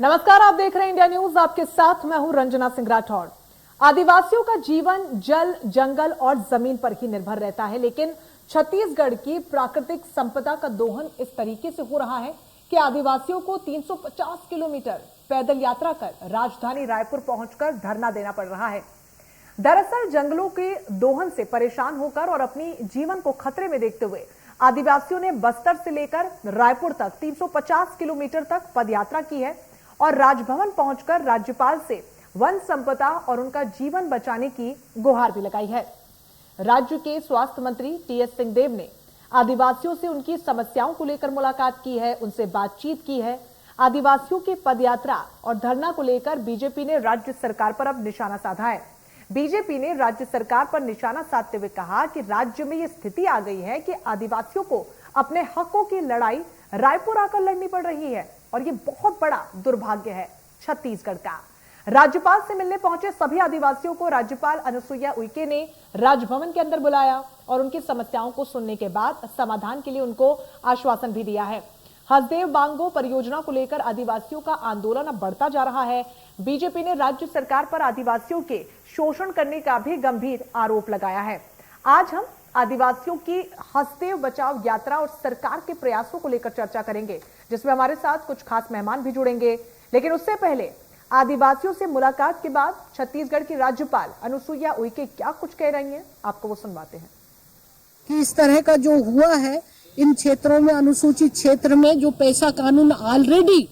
नमस्कार, आप देख रहे हैं इंडिया न्यूज। आपके साथ मैं हूं रंजना सिंह राठौड़। आदिवासियों का जीवन जल, जंगल और जमीन पर ही निर्भर रहता है, लेकिन छत्तीसगढ़ की प्राकृतिक संपदा का दोहन इस तरीके से हो रहा है कि आदिवासियों को 350 किलोमीटर पैदल यात्रा कर राजधानी रायपुर पहुंचकर धरना देना पड़ रहा है। दरअसल जंगलों के दोहन से परेशान होकर और अपनी जीवन को खतरे में देखते हुए आदिवासियों ने बस्तर से लेकर रायपुर तक 350 किलोमीटर तक पदयात्रा की है और राजभवन पहुंचकर राज्यपाल से वन संपदा और उनका जीवन बचाने की गुहार भी लगाई है। राज्य के स्वास्थ्य मंत्री टीएस सिंहदेव ने आदिवासियों से उनकी समस्याओं को लेकर मुलाकात की है, उनसे बातचीत की है। आदिवासियों की पदयात्रा और धरना को लेकर बीजेपी ने राज्य सरकार पर अब निशाना साधा है। बीजेपी ने राज्य सरकार पर निशाना साधते हुए कहा कि राज्य में यह स्थिति आ गई है कि आदिवासियों को अपने हकों की लड़ाई रायपुर आकर लड़नी पड़ रही है और ये बहुत बड़ा दुर्भाग्य है छत्तीसगढ़ का। राज्यपाल से मिलने पहुंचे सभी आदिवासियों को राज्यपाल अनुसुईया उइके ने राजभवन के अंदर बुलाया और उनकी समस्याओं को सुनने के बाद समाधान के लिए उनको आश्वासन भी दिया है। हसदेव बांगो परियोजना को लेकर आदिवासियों का आंदोलन अब बढ़ता जा रहा है। बीजेपी ने राज्य सरकार पर आदिवासियों के शोषण करने का भी गंभीर आरोप लगाया है। आज हम आदिवासियों की हसदेव बचाओ यात्रा और सरकार के प्रयासों को लेकर चर्चा करेंगे, जिसमें हमारे साथ कुछ खास मेहमान भी जुड़ेंगे। लेकिन उससे पहले आदिवासियों से मुलाकात के बाद छत्तीसगढ़ की राज्यपाल अनुसुईया उइके क्या कुछ कह रही हैं, आपको वो सुनवाते हैं। कि इस तरह का जो हुआ है इन क्षेत्रों में, अनुसूचित क्षेत्र में जो पैसा कानून ऑलरेडी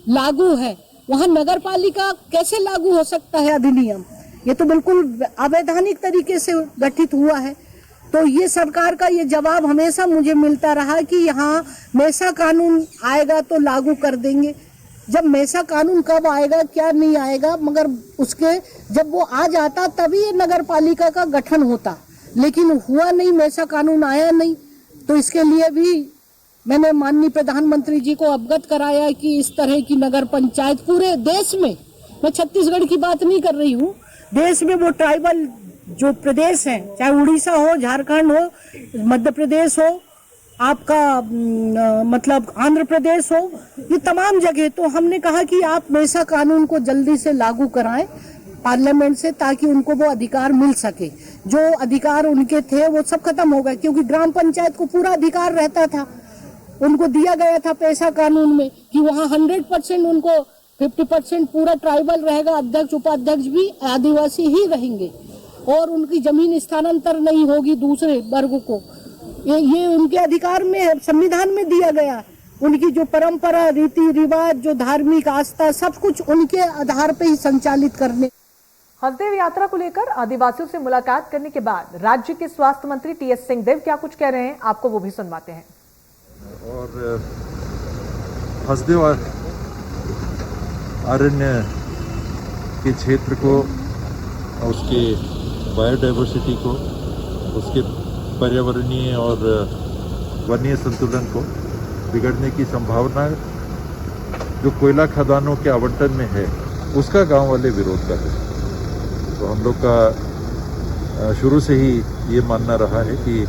लागू है, वहाँ नगर पालिका कैसे लागू हो सकता है अधिनियम? ये तो बिल्कुल अवैधानिक तरीके से गठित हुआ है। तो ये सरकार का ये जवाब हमेशा मुझे मिलता रहा कि यहाँ मैसा कानून आएगा तो लागू कर देंगे। जब मैसा कानून कब आएगा, क्या नहीं आएगा, मगर उसके जब वो आ जाता तभी ये नगर पालिका का गठन होता, लेकिन हुआ नहीं, मैसा कानून आया नहीं। तो इसके लिए भी मैंने माननीय प्रधानमंत्री जी को अवगत कराया कि इस तरह की नगर पंचायत पूरे देश में, मैं छत्तीसगढ़ की बात नहीं कर रही हूँ, देश में वो ट्राइबल जो प्रदेश हैं, चाहे उड़ीसा हो, झारखंड हो, मध्य प्रदेश हो, आपका मतलब आंध्र प्रदेश हो, ये तमाम जगह, तो हमने कहा कि आप मैसा कानून को जल्दी से लागू कराएं पार्लियामेंट से, ताकि उनको वो अधिकार मिल सके। जो अधिकार उनके थे वो सब खत्म हो गए, क्योंकि ग्राम पंचायत को पूरा अधिकार रहता था, उनको दिया गया था पैसा कानून में कि वहाँ 100% उनको 50% पूरा ट्राइबल रहेगा, अध्यक्ष उपाध्यक्ष भी आदिवासी ही रहेंगे और उनकी जमीन स्थानांतर नहीं होगी दूसरे वर्ग को। ये उनके अधिकार में है, संविधान में दिया गया। उनकी जो परंपरा, रीति रिवाज, जो धार्मिक आस्था, सब कुछ उनके आधार पे ही संचालित करने। हसदेव यात्रा को लेकर आदिवासियों से मुलाकात करने के बाद राज्य के स्वास्थ्य मंत्री टीएस सिंहदेव क्या कुछ कह रहे हैं, आपको वो भी सुनवाते हैं। और हसदेव अरण्य के क्षेत्र को, उसके बायोडाइवर्सिटी को, उसके पर्यावरणीय और वन्य संतुलन को बिगड़ने की संभावना जो कोयला खदानों के आवंटन में है, उसका गांव वाले विरोध कर रहे हैं। तो हम लोग का शुरू से ही ये मानना रहा है कि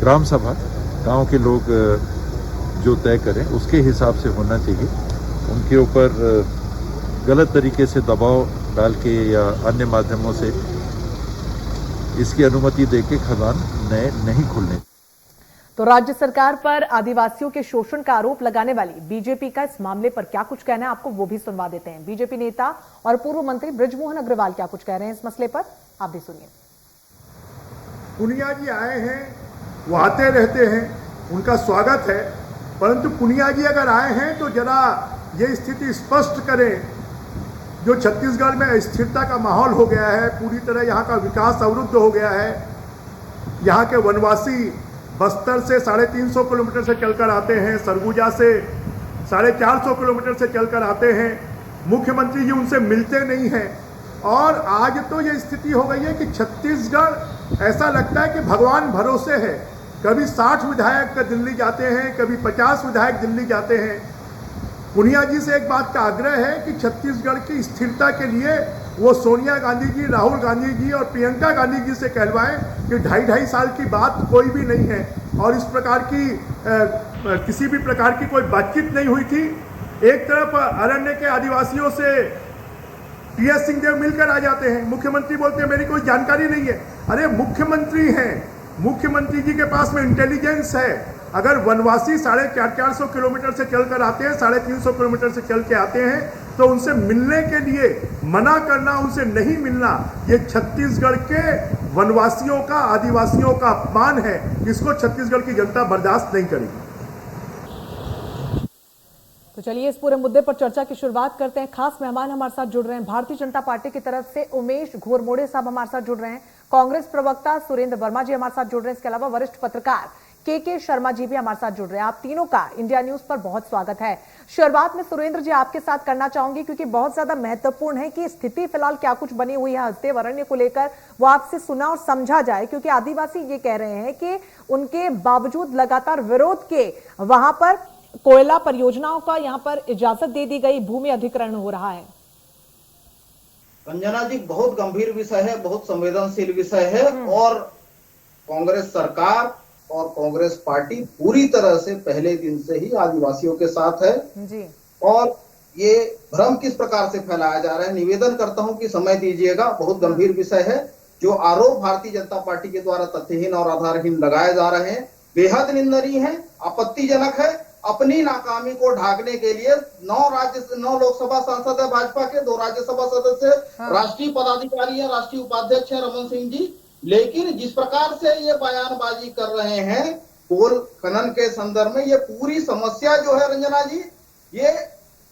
ग्राम सभा गांव के लोग जो तय करें उसके हिसाब से होना चाहिए। उनके ऊपर गलत तरीके से दबाव डाल के या अन्य माध्यमों से इसकी अनुमति देके खदान नए नहीं खुलने। तो राज्य सरकार पर आदिवासियों के शोषण का आरोप लगाने वाली बीजेपी का इस मामले पर क्या कुछ कहना है, आपको वो भी सुनवा देते हैं। बीजेपी नेता और पूर्व मंत्री बृजमोहन अग्रवाल क्या कुछ कह रहे हैं इस मसले पर, आप भी सुनिए। पुनिया जी आए हैं, वो आते रहते हैं, उनका स्वागत है, परंतु पुनिया जी अगर आए हैं तो जरा ये स्थिति स्पष्ट करें। जो छत्तीसगढ़ में अस्थिरता का माहौल हो गया है, पूरी तरह यहाँ का विकास अवरुद्ध हो गया है। यहाँ के वनवासी बस्तर से 350 किलोमीटर से चलकर आते हैं, सरगुजा से 450 किलोमीटर से चलकर आते हैं, मुख्यमंत्री जी उनसे मिलते नहीं हैं। और आज तो ये स्थिति हो गई है कि छत्तीसगढ़ ऐसा लगता है कि भगवान भरोसे है। कभी 60 विधायक दिल्ली जाते हैं, कभी 50 विधायक दिल्ली जाते हैं। पुनिया जी से एक बात का आग्रह है कि छत्तीसगढ़ की स्थिरता के लिए वो सोनिया गांधी जी, राहुल गांधी जी और प्रियंका गांधी जी से कहलवाएं कि 2.5 साल की बात कोई भी नहीं है और इस प्रकार की किसी भी प्रकार की कोई बातचीत नहीं हुई थी। एक तरफ अरण्य के आदिवासियों से टीएस सिंहदेव मिलकर आ जाते हैं, मुख्यमंत्री बोलते हैं मेरी कोई जानकारी नहीं है। अरे मुख्यमंत्री हैं, मुख्यमंत्री जी के पास में इंटेलिजेंस है। अगर वनवासी 450 किलोमीटर से चलकर आते हैं, 350 किलोमीटर से चल के आते हैं, तो उनसे मिलने के लिए मना करना, उनसे नहीं मिलना, ये छत्तीसगढ़ के वनवासियों का, आदिवासियों का अपमान है। इसको छत्तीसगढ़ की जनता बर्दाश्त नहीं करेगी। तो चलिए इस पूरे मुद्दे पर चर्चा की शुरुआत करते हैं। खास मेहमान हमारे साथ जुड़ रहे हैं भारतीय जनता पार्टी की तरफ से उमेश घोरमोड़े साहब हमारे साथ जुड़ रहे हैं, कांग्रेस प्रवक्ता सुरेंद्र वर्मा जी हमारे साथ जुड़ रहे हैं, इसके अलावा वरिष्ठ पत्रकार के शर्मा जी भी हमारे साथ जुड़ रहे हैं। आप तीनों का इंडिया न्यूज पर बहुत स्वागत है। शुरुआत में सुरेंद्र जी आपके साथ करना चाहूंगी, क्योंकि बहुत ज्यादा महत्वपूर्ण है कि स्थिति फिलहाल क्या कुछ बनी हुई है हसदेव अरण्य को लेकर, वो आपसे सुना और समझा जाए। क्योंकि आदिवासी ये कह रहे हैं कि उनके बावजूद लगातार विरोध के वहां पर कोयला परियोजनाओं का यहां पर इजाजत दे दी गई, भूमि अधिग्रहण हो रहा है। रंजना जी, बहुत गंभीर विषय है, बहुत संवेदनशील विषय है और कांग्रेस सरकार और कांग्रेस पार्टी पूरी तरह से पहले दिन से ही आदिवासियों के साथ है जी। और ये भ्रम किस प्रकार से फैलाया जा रहा है, निवेदन करता हूं कि समय दीजिएगा। बहुत गंभीर विषय है। जो आरोप भारतीय जनता पार्टी के द्वारा तथ्यहीन और आधारहीन लगाए जा रहे हैं, बेहद निंदनीय है, आपत्तिजनक है। अपनी नाकामी को ढाकने के लिए 9 लोकसभा सांसद है भाजपा के, 2 राज्यसभा सदस्य, राष्ट्रीय पदाधिकारी है, राष्ट्रीय उपाध्यक्ष है रमन सिंह जी। लेकिन जिस प्रकार से ये बयानबाजी कर रहे हैं कोल खनन के संदर्भ में, ये पूरी समस्या जो है रंजना जी, ये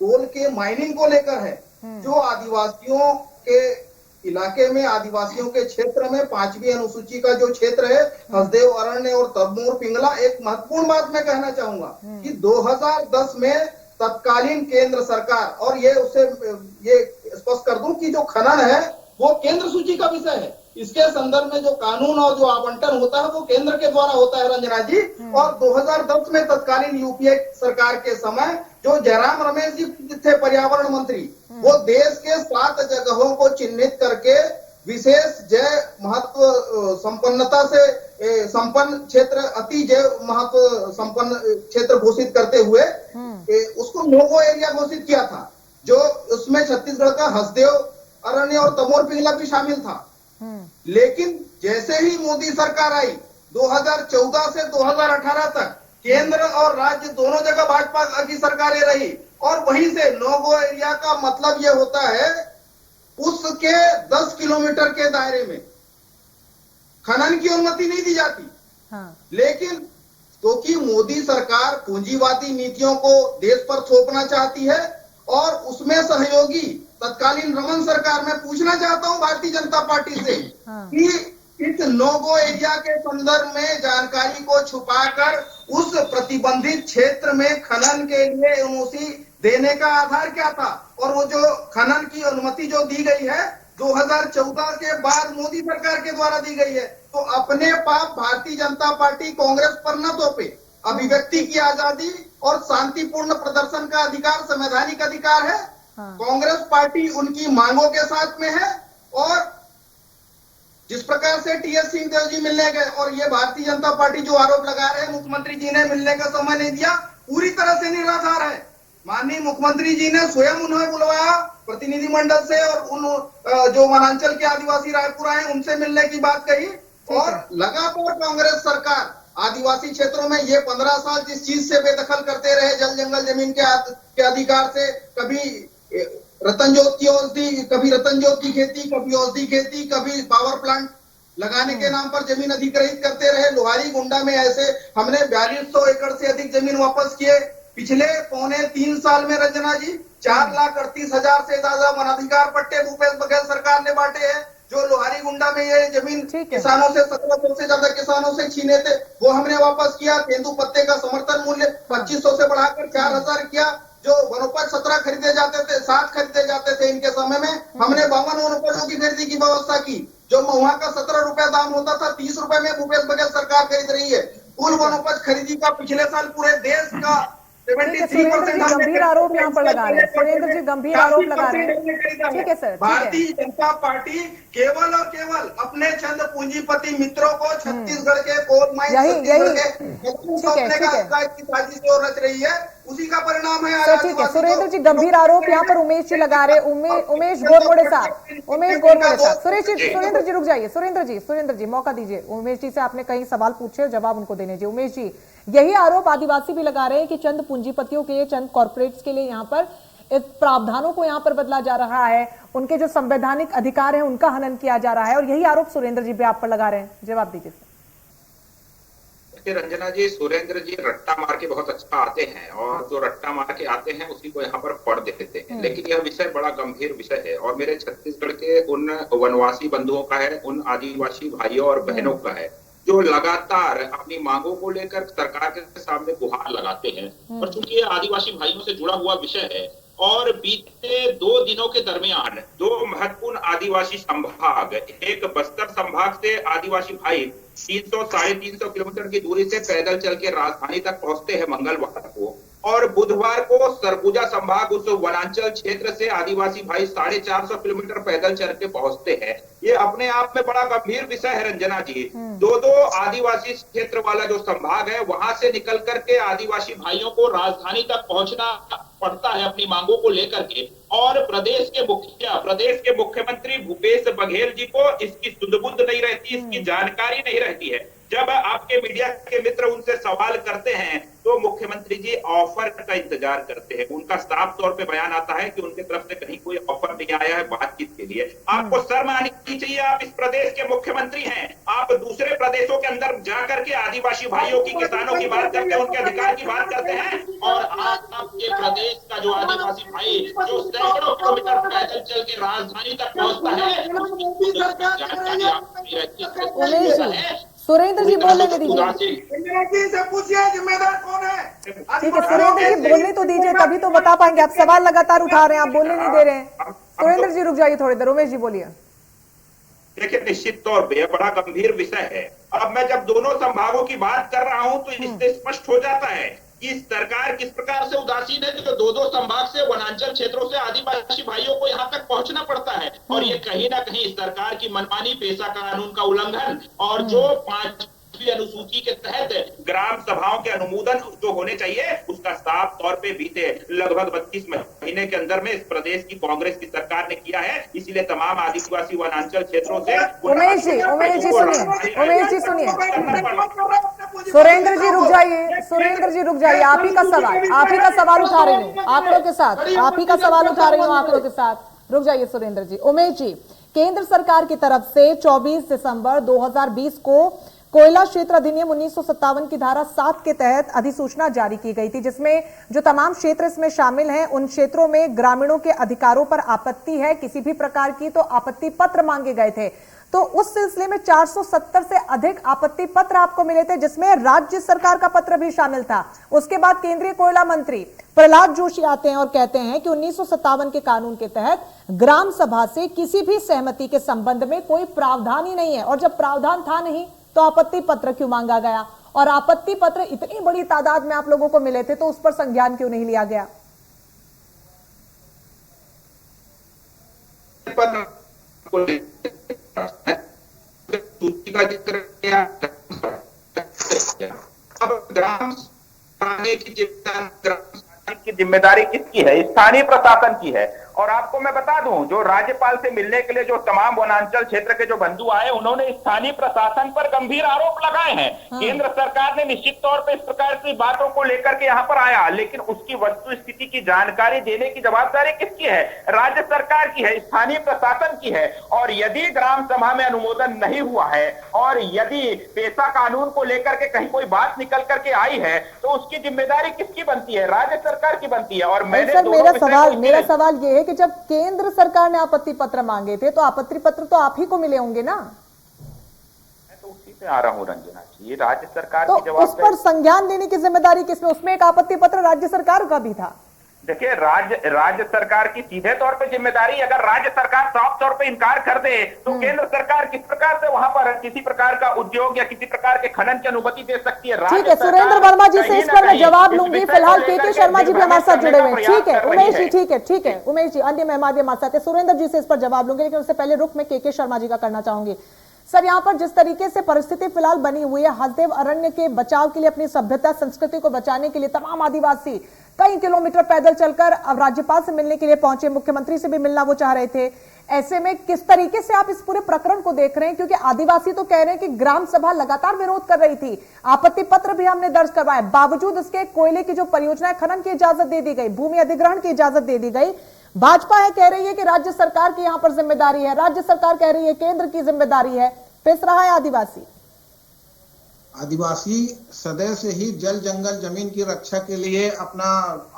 कोल के माइनिंग को लेकर है। जो आदिवासियों के इलाके में, आदिवासियों के क्षेत्र में 5वीं अनुसूची का जो क्षेत्र है हसदेव अरण्य और तबमोर पिंगला, एक महत्वपूर्ण बात मैं कहना चाहूंगा कि 2010 में तत्कालीन केंद्र सरकार, और ये स्पष्ट कर दूं कि जो खनन है वो केंद्र सूची का विषय है। इसके संदर्भ में जो कानून और जो आवंटन होता है वो केंद्र के द्वारा होता है रंजना जी। और 2010 में तत्कालीन यूपीए सरकार के समय जो जयराम रमेश जी थे पर्यावरण मंत्री, वो देश के 7 जगहों को चिन्हित करके विशेष जैव महत्व संपन्नता से संपन्न क्षेत्र, अति जैव महत्व संपन्न क्षेत्र घोषित करते हुए उसको नोगो एरिया घोषित किया था, जो उसमें छत्तीसगढ़ का हसदेव अरण्य और तमोर पिंगला भी शामिल था। लेकिन जैसे ही मोदी सरकार आई 2014 से 2018 तक केंद्र और राज्य दोनों जगह भाजपा की सरकारें रही, और वहीं से नोगो एरिया का मतलब यह होता है उसके 10 किलोमीटर के दायरे में खनन की अनुमति नहीं दी जाती। लेकिन क्योंकि मोदी सरकार पूंजीवादी नीतियों को देश पर थोपना चाहती है और उसमें सहयोगी तत्कालीन रमन सरकार, मैं पूछना चाहता हूं भारतीय जनता पार्टी से कि इस नोगो एरिया के संदर्भ में जानकारी को छुपाकर उस प्रतिबंधित क्षेत्र में खनन के लिए अनुमति देने का आधार क्या था? और वो जो खनन की अनुमति जो दी गई है 2014 के बाद मोदी सरकार के द्वारा दी गई है, तो अपने पाप भारतीय जनता पार्टी कांग्रेस पर न थोपे। अभिव्यक्ति की आजादी और शांतिपूर्ण प्रदर्शन का अधिकार संवैधानिक अधिकार है। कांग्रेस पार्टी उनकी मांगों के साथ में है, और जिस प्रकार से टीएस सिंहदेव जी मिलने गए और ये भारतीय जनता पार्टी जो आरोप लगा रहे हैं मुख्यमंत्री जी ने मिलने का समय नहीं दिया, पूरी तरह से निराधार है। माननीय मुख्यमंत्री जी ने स्वयं उन्हें बुलवाया प्रतिनिधि मंडल से, और उन जो वनांचल के आदिवासी रायपुर आए उनसे मिलने की बात कही। और लगातार कांग्रेस सरकार आदिवासी क्षेत्रों में ये 15 साल जिस चीज से बेदखल करते रहे, जल जंगल जमीन के अधिकार से, कभी रतनजोत की औषधि, कभी रतनजोत की खेती, कभी औषधि खेती, कभी पावर प्लांट लगाने के नाम पर जमीन अधिग्रहित करते रहे। लोहारी गुंडा में ऐसे हमने 4200 एकड़ से अधिक जमीन वापस किए। पिछले 3.25 साल में रंजना जी 4,38,000 से ज्यादा वनाधिकार पट्टे भूपेश बघेल सरकार ने बांटे हैं। जो लोहारी गुंडा में ये जमीन किसानों से 1700 से ज्यादा किसानों से छीने थे, वो हमने वापस किया। तेंदू पत्ते का समर्थन मूल्य 2500 से बढ़ाकर 4000 किया। जो वनोपज 17 खरीदे जाते थे, 7 खरीदे जाते थे इनके समय में, हमने 52 वनोपजों की खरीदी की व्यवस्था की। जो महुआ का 17 रुपए दाम होता था, 30 रुपए में भूपेश बघेल सरकार खरीद रही है। कुल वनोपज खरीदी का पिछले साल पूरे देश का 73% गंभीर आरोप यहाँ पर लगा रहे हैं। सुरेंद्र जी गंभीर आरोप लगा रहे हैं। ठीक है सर। भारतीय जनता पार्टी केवल और केवल अपने चंद पूंजीपति मित्रों को छत्तीसगढ़ के कोल माइन की साजिश रच रही है। उसी का परिणाम है। सर ठीक है सुरेंद्र जी, गंभीर आरोप यहाँ पर उमेश जी लगा रहे, उमेश गोरमोड़े साहब, सुरेंद्र जी रुक जाइए, सुरेंद्र जी मौका दीजिए। उमेश जी से आपने कई सवाल पूछे, जवाब उनको देने जी। उमेश जी, यही आरोप आदिवासी भी लगा रहे हैं कि चंद पूंजीपतियों के लिए, चंद कॉर्पोरेट्स के लिए यहाँ पर इस प्रावधानों को यहाँ पर बदला जा रहा है, उनके जो संवैधानिक अधिकार हैं उनका हनन किया जा रहा है, और यही आरोप सुरेंद्र जी भी आप पर लगा रहे हैं। जवाब दीजिए। रंजना जी, सुरेंद्र जी रट्टा मार के बहुत अच्छा आते हैं, और जो रट्टा मार के आते हैं उसी को यहाँ पर पढ़ देते हैं, लेकिन यह विषय बड़ा गंभीर विषय है और मेरे छत्तीसगढ़ के उन वनवासी बंधुओं का है, उन आदिवासी भाइयों और बहनों का है जो लगातार अपनी मांगों को लेकर सरकार के सामने गुहार लगाते हैं। और चूंकि ये आदिवासी भाइयों से जुड़ा हुआ विषय है और बीते 2 दिनों के दरमियान 2 महत्वपूर्ण आदिवासी संभाग, एक बस्तर संभाग से आदिवासी भाई 300-350 किलोमीटर की दूरी से पैदल चल के राजधानी तक पहुंचते हैं मंगलवार को, और बुधवार को सरगुजा संभाग उस वनांचल क्षेत्र से आदिवासी भाई 450 किलोमीटर पैदल चल के पहुंचते हैं। ये अपने आप में बड़ा गंभीर विषय है रंजना जी। 2 आदिवासी क्षेत्र वाला जो संभाग है वहां से निकल करके आदिवासी भाइयों को राजधानी तक पहुंचना पड़ता है अपनी मांगों को लेकर के, और प्रदेश के मुख्यमंत्री भूपेश बघेल जी को इसकी सुध-बुध नहीं रहती, इसकी जानकारी नहीं रहती है। जब आपके मीडिया के मित्र उनसे सवाल करते हैं तो मुख्यमंत्री जी ऑफर का इंतजार करते हैं। उनका साफ तौर पे बयान आता है कि उनके तरफ से कहीं कोई ऑफर नहीं आया है बातचीत के लिए। आपको शर्म आनी चाहिए, आप इस प्रदेश के मुख्यमंत्री हैं, आप दूसरे प्रदेशों के अंदर जाकर के आदिवासी भाइयों की, किसानों की बात करते हैं, उनके अधिकार की बात करते हैं, और आपके प्रदेश का जो आदिवासी भाई जो सैकड़ों किलोमीटर पैदल चल के राजधानी तक पहुंचता है। सुरेंद्र जी बोलने दीजिए, पूछिए जिम्मेदार कौन है। ठीक है सुरेंद्र जी बोलने तो दीजिए, तभी तो बता पाएंगे। आप सवाल लगातार उठा रहे हैं, आप बोलने नहीं दे रहे हैं। सुरेंद्र जी रुक जाइए थोड़ी देर। उमेश जी बोलिए। देखिए, निश्चित तौर पे बड़ा गंभीर विषय है। अब मैं जब दोनों संभागों की बात कर रहा हूं तो इससे स्पष्ट हो जाता है कि सरकार किस प्रकार से उदासीन है, जो 2 संभाग से वनांचल क्षेत्रों से आदिवासी भाइयों को यहाँ तक पहुंचना पड़ता है, और ये कहीं ना कहीं सरकार की मनमानी, पेशा कानून का उल्लंघन, और जो 5वीं अनुसूची के तहत ग्राम सभाओं के अनुमोदन जो होने चाहिए उसका साफ तौर पे बीते लगभग 32 महीने के अंदर में इस प्रदेश की कांग्रेस की सरकार ने किया है। इसीलिए तमाम आदिवासी वनांचल क्षेत्रों से उमेश जी सुनिए। सुरेंद्र जी रुक जाइए, आप ही का सवाल उठा रही हूँ आंकड़ों के साथ, आप ही का सवाल उठा रही हूँ आंकड़ों के साथ। रुक जाइए सुरेंद्र जी। उमेश जी, केंद्र सरकार की तरफ से 24 दिसंबर 2020 को कोयला क्षेत्र अधिनियम 1957 की धारा 7 के तहत अधिसूचना जारी की गई थी, जिसमें जो तमाम क्षेत्र इसमें शामिल हैं उन क्षेत्रों में ग्रामीणों के अधिकारों पर आपत्ति है किसी भी प्रकार की तो आपत्ति पत्र मांगे गए थे। तो उस सिलसिले में 470 से अधिक आपत्ति पत्र आपको मिले थे, जिसमें राज्य सरकार का पत्र भी शामिल था। उसके बाद केंद्रीय कोयला मंत्री प्रहलाद जोशी आते हैं और कहते हैं कि 1957 के कानून के तहत ग्राम सभा से किसी भी सहमति के संबंध में कोई प्रावधान ही नहीं है, और जब प्रावधान था नहीं तो आपत्ति पत्र क्यों मांगा गया, और आपत्ति पत्र इतनी बड़ी तादाद में आप लोगों को मिले थे तो उस पर संज्ञान क्यों नहीं लिया गया? सूची का जिक्र किया, अब ग्राम की जिम्मेदारी किसकी है? स्थानीय प्रशासन की है। और आपको मैं बता दूं, जो राज्यपाल से मिलने के लिए जो तमाम वनांचल क्षेत्र के जो बंधु आए, उन्होंने स्थानीय प्रशासन पर गंभीर आरोप लगाए हैं। केंद्र सरकार ने निश्चित तौर पे इस प्रकार की बातों को लेकर के यहाँ पर आया, लेकिन उसकी वस्तु स्थिति की जानकारी देने की जवाबदारी किसकी है? राज्य सरकार की है, स्थानीय प्रशासन की है। और यदि ग्राम सभा में अनुमोदन नहीं हुआ है और यदि पेशा कानून को लेकर के कहीं कोई बात निकल करके आई है तो उसकी जिम्मेदारी किसकी बनती है? राज्य सरकार की बनती है। और मेरा सवाल ये है कि जब केंद्र सरकार ने आपत्ति पत्र मांगे थे तो आपत्ति पत्र तो आप ही को मिले होंगे ना? मैं तो उसी पे आ रहा हूँ रंजना जी, राज्य सरकार तो की जवाबदारी, उस पर संज्ञान देने की जिम्मेदारी किसमें? उसमें एक आपत्ति पत्र राज्य सरकार का भी था। देखिए, राज्य सरकार की सीधे तौर पे जिम्मेदारी, अगर राज्य सरकार साफ तौर पे इनकार कर दे तो केंद्र सरकार किस प्रकार से वहां पर किसी प्रकार का उद्योग या किसी प्रकार के खनन की अनुमति दे सकती है? ठीक है, सुरेंद्र वर्मा जी से इस पर मैं जवाब लूंगी। फिलहाल के शर्मा जी भी हमारे साथ जुड़े हुए हैं। ठीक है उमेश जी, ठीक है उमेश जी, अन्य मेहमान भी हमारे साथ है। सुरेंद्र जी से इस पर जवाब लूंगी, लेकिन उससे पहले रुख में के शर्मा जी का करना चाहूंगी। सर, यहाँ पर जिस तरीके से परिस्थिति फिलहाल बनी हुई है, हसदेव अरण्य के बचाव के लिए, अपनी सभ्यता संस्कृति को बचाने के लिए तमाम आदिवासी कई किलोमीटर पैदल चलकर अब राज्यपाल से मिलने के लिए पहुंचे, मुख्यमंत्री से भी मिलना वो चाह रहे थे। ऐसे में किस तरीके से आप इस पूरे प्रकरण को देख रहे हैं, क्योंकि आदिवासी तो कह रहे हैं कि ग्राम सभा लगातार विरोध कर रही थी, आपत्ति पत्र भी हमने दर्ज करवाया, बावजूद इसके कोयले की जो परियोजना है खनन की इजाजत दे दी गई, भूमि अधिग्रहण की इजाजत दे दी गई। भाजपा है कह रही है कि राज्य सरकार की यहां पर जिम्मेदारी है, राज्य सरकार कह रही है केंद्र की जिम्मेदारी है, पिस रहा है आदिवासी। आदिवासी सदैव से ही जल जंगल जमीन की रक्षा के लिए अपना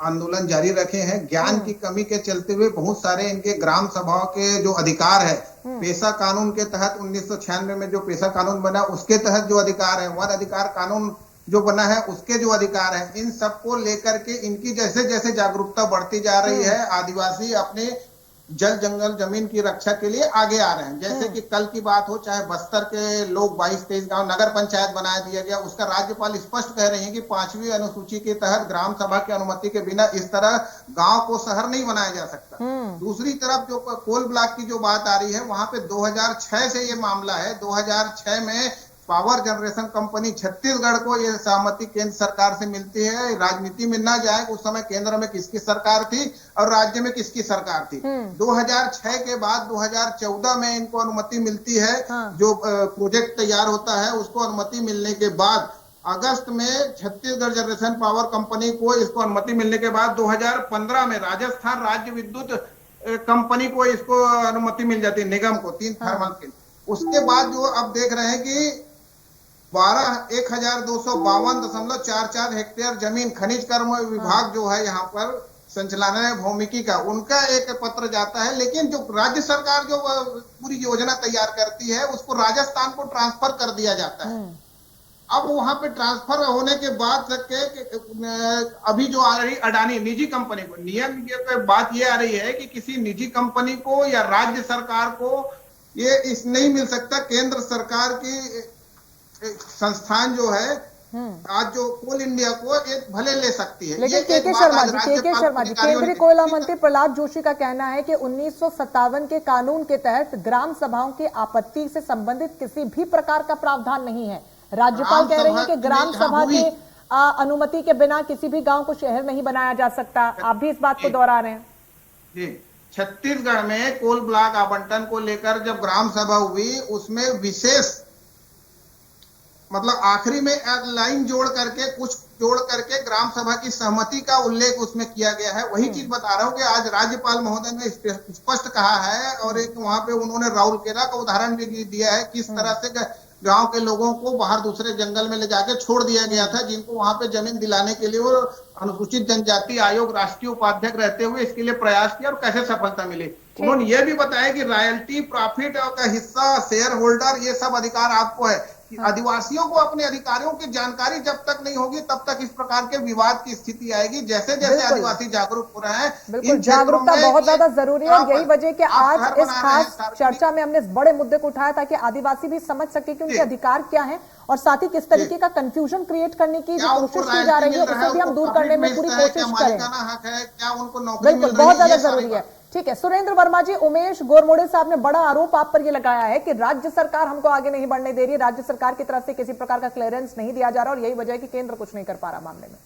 आंदोलन जारी रखे हैं। ज्ञान की कमी के चलते हुए बहुत सारे इनके ग्राम सभाओं के जो अधिकार है, पेशा कानून के तहत 1996 में जो पेशा कानून बना उसके तहत जो अधिकार है, वन अधिकार कानून जो बना है उसके जो अधिकार है, इन सबको लेकर के इनकी जैसे जैसे जागरूकता बढ़ती जा रही है, आदिवासी अपने जल जंगल जमीन की रक्षा के लिए आगे आ रहे हैं। जैसे कि कल की बात हो, चाहे बस्तर के लोग 22-23 गांव नगर पंचायत बना दिया गया, उसका राज्यपाल स्पष्ट कह रहे हैं कि 5वीं अनुसूची के तहत ग्राम सभा की अनुमति के बिना इस तरह गांव को शहर नहीं बनाया जा सकता। दूसरी तरफ जो कोल ब्लॉक की जो बात आ रही है, वहां पे 2006 से ये मामला है। 2006 में पावर जनरेशन कंपनी छत्तीसगढ़ को ये सहमति केंद्र सरकार से मिलती है। राजनीति में ना जाए उस समय केंद्र में किसकी सरकार थी और राज्य में किसकी सरकार थी। 2006 के बाद 2014 में इनको अनुमति मिलती है। जो प्रोजेक्ट तैयार होता है उसको अनुमति मिलने के बाद अगस्त में छत्तीसगढ़ जनरेशन पावर कंपनी को इसको अनुमति मिलने के बाद 2015 में राजस्थान राज्य विद्युत कंपनी को इसको अनुमति मिल जाती है, निगम को 3 थर्मल के। उसके बाद जो अब देख रहे हैं कि 12,252.44 हेक्टेयर जमीन खनिज कर्म विभाग जो है यहाँ पर संचालनालय भौमिकी का, उनका एक पत्र जाता है। लेकिन जो राज्य सरकार जो पूरी योजना तैयार करती है उसको राजस्थान को ट्रांसफर कर दिया जाता है। अब वहां पे ट्रांसफर होने के बाद तक के अभी जो आ रही अडानी निजी कंपनी को, नियम की बात ये आ रही है कि किसी निजी कंपनी को या राज्य सरकार को ये इस नहीं मिल सकता। केंद्र सरकार की संस्थान जो है आज जो कोल इंडिया को एक भले ले सकती है। लेकिन के शर्मा जी केंद्रीय कोयला मंत्री प्रहलाद जोशी का कहना है कि 1957 के कानून के तहत ग्राम सभाओं की आपत्ति से संबंधित किसी भी प्रकार का प्रावधान नहीं है। राज्यपाल कह रही है कि ग्राम सभा की अनुमति के बिना किसी भी गांव को शहर नहीं बनाया जा सकता। आप भी इस बात को दोहरा रहे हैं। छत्तीसगढ़ में कोल ब्लॉक आवंटन को लेकर जब ग्राम सभा हुई उसमें विशेष मतलब आखिरी में लाइन जोड़ करके ग्राम सभा की सहमति का उल्लेख उसमें किया गया है। वही चीज बता रहा हूँ कि आज राज्यपाल महोदय ने स्पष्ट कहा है और एक वहां पे उन्होंने राउरकेला का उदाहरण भी दिया है किस तरह से गांव के लोगों को बाहर दूसरे जंगल में ले जाके छोड़ दिया गया था, जिनको वहां पे जमीन दिलाने के लिए वो अनुसूचित जनजाति आयोग राष्ट्रीय उपाध्यक्ष रहते हुए इसके लिए प्रयास किया और कैसे सफलता मिली। उन्होंने ये भी बताया कि रॉयल्टी प्रॉफिट का हिस्सा शेयर होल्डर ये सब अधिकार आपको है। आदिवासियों को अपने अधिकारियों की जानकारी जब तक नहीं होगी तब तक इस प्रकार के विवाद की स्थिति आएगी। जैसे जैसे आदिवासी जागरूक हो रहे हैं, बिल्कुल जागरूकता बहुत ज्यादा जरूरी है और यही वजह कि आज इस खास चर्चा में हमने इस बड़े मुद्दे को उठाया ताकि आदिवासी भी समझ सके कि उनके अधिकार क्या हैं और साथ ही किस तरीके का कंफ्यूजन क्रिएट करने की जो कोशिश की जा रही है उसे भी हम दूर करने में पूरी कोशिश करें। बिल्कुल बहुत ज्यादा जरूरी है। ठीक है सुरेंद्र वर्मा जी, उमेश गोरमोड़े साहब ने बड़ा आरोप आप पर यह लगाया है कि राज्य सरकार हमको आगे नहीं बढ़ने दे रही, राज्य सरकार की तरफ से किसी प्रकार का क्लियरेंस नहीं दिया जा रहा और यही वजह है कि केंद्र कुछ नहीं कर पा रहा मामले में।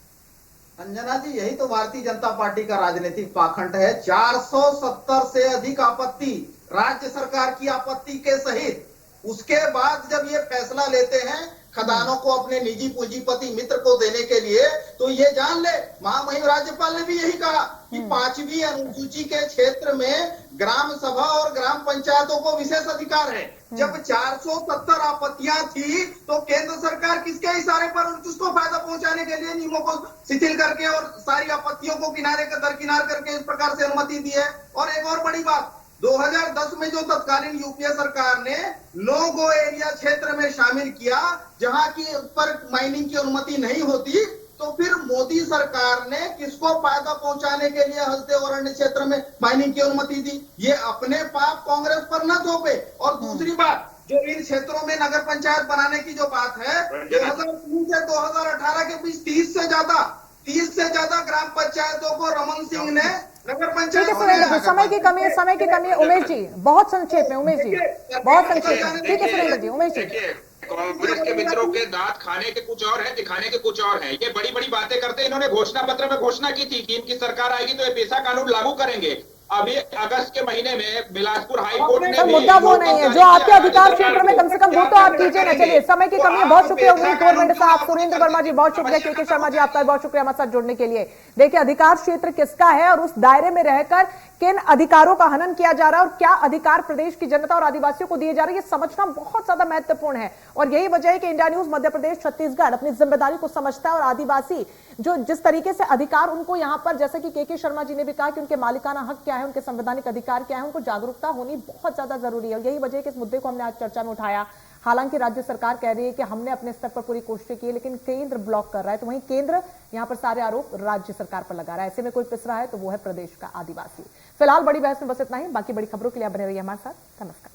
अंजना जी, यही तो भारतीय जनता पार्टी का राजनीतिक पाखंड है। 470 से अधिक आपत्ति राज्य सरकार की आपत्ति के सहित, उसके बाद जब ये फैसला लेते हैं खदानों को अपने निजी पूंजीपति मित्र को देने के लिए, तो ये जान ले महामहिम राज्यपाल ने भी यही कहा कि 5वीं अनुसूची के क्षेत्र में ग्राम सभा और ग्राम पंचायतों को विशेष अधिकार है। जब 470 आपत्तियां थी तो केंद्र सरकार किसके इशारे पर उसको फायदा पहुंचाने के लिए नियमों को शिथिल करके और सारी आपत्तियों को किनारे दरकिनार करके इस प्रकार से अनुमति दी है। और एक और बड़ी बात, 2010 में जो तत्कालीन यूपीए सरकार ने नो गो एरिया क्षेत्र में शामिल किया जहां की पर माइनिंग की अनुमति नहीं होती, तो फिर मोदी सरकार ने किसको फायदा पहुंचाने के लिए हल्दे और अन्य क्षेत्र में माइनिंग की अनुमति दी। ये अपने पाप कांग्रेस पर न थोपे। और दूसरी बात, जो इन क्षेत्रों में नगर पंचायत बनाने की जो बात है, 2003 से 2018 के बीच 30 से ज्यादा ग्राम पंचायतों को रमन सिंह ने नगर पंचायत। सुरेंद्र जी, समय की कमी है। उमेश जी बहुत संक्षेप में, उमेश जी बहुत संक्षेप में। ठीक है सुरेंद्र जी, उमेश जी। एक कांग्रेस के मित्रों के दांत खाने के कुछ और है, दिखाने के कुछ और हैं। ये बड़ी बड़ी बातें करते हैं। इन्होंने घोषणा पत्र में घोषणा की थी कि इनकी सरकार आएगी तो ये पेशा कानून लागू करेंगे। अभी अगस्त के महीने में बिलासपुर हाई कोर्ट ने मुद्दा वो नहीं है जो आपके अधिकार क्षेत्र में, कम से कम वो तो आप कीजिए ना। चलिए, समय की कमी है, बहुत शुक्रिया उम्मीद गवर्नमेंट साहब, सुरेंद्र वर्मा जी बहुत शुक्रिया, के शर्मा जी आपका बहुत शुक्रिया हमारे साथ जुड़ने के लिए। देखिए, अधिकार क्षेत्र किसका है और उस दायरे में रहकर किन अधिकारों का हनन किया जा रहा है और क्या अधिकार प्रदेश की जनता और आदिवासियों को दिए जा रहे हैं, ये समझना बहुत ज्यादा महत्वपूर्ण है। और यही वजह है कि इंडिया न्यूज मध्य प्रदेश छत्तीसगढ़ अपनी जिम्मेदारी को समझता है और आदिवासी जो जिस तरीके से अधिकार उनको यहां पर, जैसे कि के शर्मा जी ने भी कहा कि उनके मालिकाना हक क्या है, उनके संवैधानिक अधिकार क्या है, उनको जागरूकता होनी बहुत ज्यादा जरूरी है। और यही वजह है कि इस मुद्दे को हमने आज चर्चा में उठाया। हालांकि राज्य सरकार कह रही है कि हमने अपने स्तर पर पूरी कोशिश की है, लेकिन केंद्र ब्लॉक कर रहा है। तो वहीं केंद्र यहां पर सारे आरोप राज्य सरकार पर लगा रहा है। ऐसे में कोई पिस रहा है तो वो है प्रदेश का आदिवासी। फिलहाल बड़ी बहस में बस इतना ही। बाकी बड़ी खबरों के लिए आप बने रहिए हमारे साथ। नमस्कार।